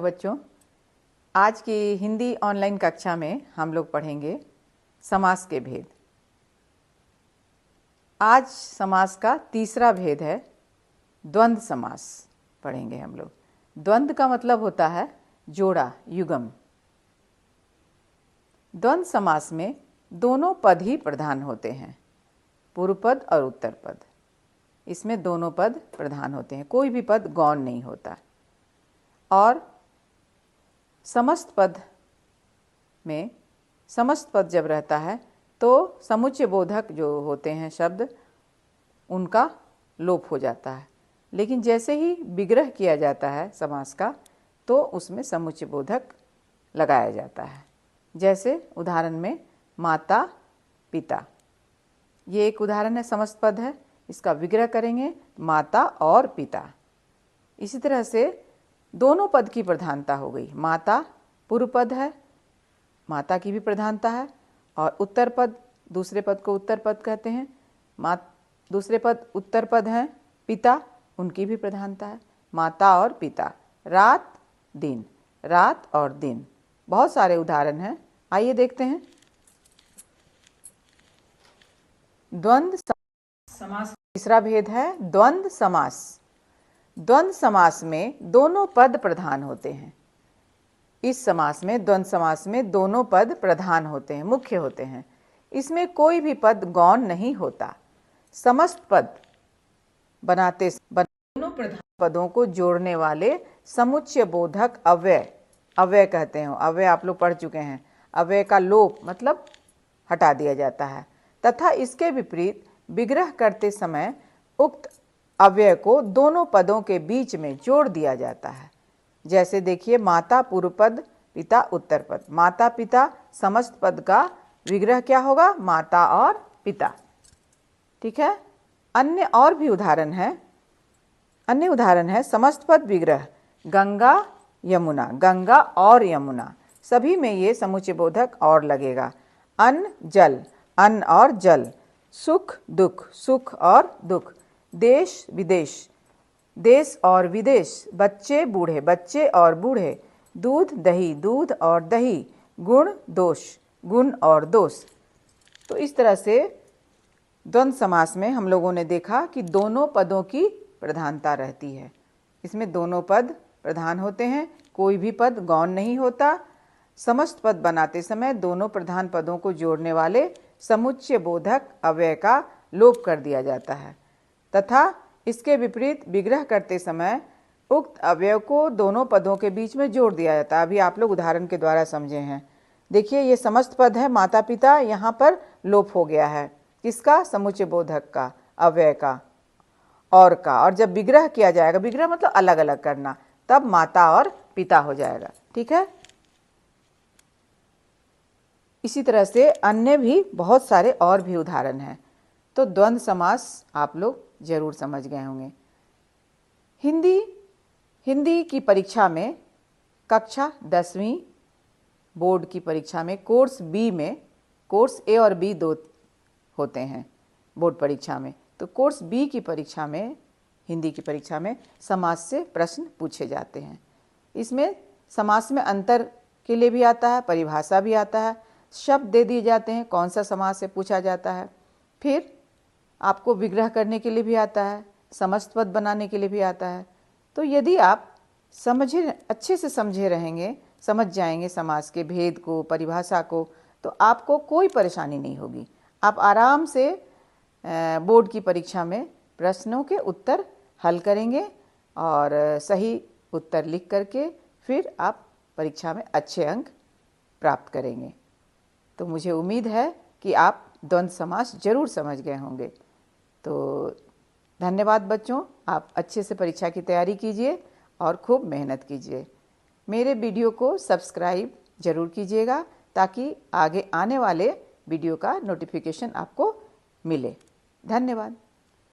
बच्चों, आज की हिंदी ऑनलाइन कक्षा में हम लोग पढ़ेंगे समास के भेद। आज समास का तीसरा भेद है द्वंद्व समास पढ़ेंगे हम लोग। द्वंद्व का मतलब होता है जोड़ा, युगम। द्वंद्व समास में दोनों पद ही प्रधान होते हैं, पूर्व पद और उत्तर पद। इसमें दोनों पद प्रधान होते हैं, कोई भी पद गौण नहीं होता। और समस्त पद में समस्त पद जब रहता है तो समुच्चय बोधक जो होते हैं शब्द, उनका लोप हो जाता है। लेकिन जैसे ही विग्रह किया जाता है समास का तो उसमें समुच्चय बोधक लगाया जाता है। जैसे उदाहरण में माता पिता, ये एक उदाहरण है, समस्त पद है, इसका विग्रह करेंगे माता और पिता। इसी तरह से दोनों पद की प्रधानता हो गई। माता पूर्व पद है, माता की भी प्रधानता है, और उत्तर पद, दूसरे पद को उत्तर पद कहते हैं, दूसरे पद उत्तर पद हैं पिता, उनकी भी प्रधानता है। माता और पिता, रात दिन, रात और दिन, बहुत सारे उदाहरण हैं, आइए देखते हैं। द्वंद्व समास तीसरा भेद है द्वंद्व समास। द्वंद्व समास में दोनों पद प्रधान होते हैं। इस समास में, द्वंद्व समास में दोनों पद प्रधान होते हैं, मुख्य होते हैं। इसमें कोई भी पद गौण नहीं होता। समस्त पद बनाते दोनों प्रधान पदों को जोड़ने वाले समुच्चय बोधक अव्यय, अव्यय कहते हैं, अव्यय आप लोग पढ़ चुके हैं। अव्यय का लोप मतलब हटा दिया जाता है, तथा इसके विपरीत विग्रह करते समय उक्त अव्यय को दोनों पदों के बीच में जोड़ दिया जाता है। जैसे देखिए, माता पूर्व पद, पिता उत्तर पद। माता पिता समस्त पद का विग्रह क्या होगा? माता और पिता। ठीक है। अन्य और भी उदाहरण है। अन्य उदाहरण है समस्त पद विग्रह गंगा यमुना, गंगा और यमुना, सभी में ये समुच्चय बोधक और लगेगा। अन्न जल, अन्न और जल, सुख दुख, सुख और दुख, देश विदेश, देश और विदेश, बच्चे बूढ़े, बच्चे और बूढ़े, दूध दही, दूध और दही, गुण दोष, गुण और दोष। तो इस तरह से द्वंद्व समास में हम लोगों ने देखा कि दोनों पदों की प्रधानता रहती है। इसमें दोनों पद प्रधान होते हैं, कोई भी पद गौण नहीं होता। समस्त पद बनाते समय दोनों प्रधान पदों को जोड़ने वाले समुच्चय बोधक अव्यय का लोप कर दिया जाता है, तथा इसके विपरीत विग्रह करते समय उक्त अवयव को दोनों पदों के बीच में जोड़ दिया जाता है। अभी आप लोग उदाहरण के द्वारा समझे हैं। देखिए, ये समस्त पद है माता पिता, यहाँ पर लोप हो गया है किसका? समुच्चय बोधक का, अव्यय का और का। और जब विग्रह किया जाएगा, विग्रह मतलब अलग अलग करना, तब माता और पिता हो जाएगा। ठीक है। इसी तरह से अन्य भी बहुत सारे और भी उदाहरण हैं। तो द्वंद्व समास आप लोग जरूर समझ गए होंगे। हिंदी की परीक्षा में, कक्षा 10वीं बोर्ड की परीक्षा में, कोर्स बी में, कोर्स ए और बी दो होते हैं बोर्ड परीक्षा में। तो कोर्स बी की परीक्षा में, हिंदी की परीक्षा में समास से प्रश्न पूछे जाते हैं। इसमें समास में अंतर के लिए भी आता है, परिभाषा भी आता है, शब्द दे दिए जाते हैं कौन सा समास से पूछा जाता है। फिर आपको विग्रह करने के लिए भी आता है, समस्त पद बनाने के लिए भी आता है। तो यदि आप अच्छे से समझे रहेंगे, समझ जाएंगे समास के भेद को, परिभाषा को, तो आपको कोई परेशानी नहीं होगी। आप आराम से बोर्ड की परीक्षा में प्रश्नों के उत्तर हल करेंगे और सही उत्तर लिख करके फिर आप परीक्षा में अच्छे अंक प्राप्त करेंगे। तो मुझे उम्मीद है कि आप द्वंद्व समास जरूर समझ गए होंगे। तो धन्यवाद बच्चों, आप अच्छे से परीक्षा की तैयारी कीजिए और खूब मेहनत कीजिए। मेरे वीडियो को सब्सक्राइब जरूर कीजिएगा ताकि आगे आने वाले वीडियो का नोटिफिकेशन आपको मिले। धन्यवाद।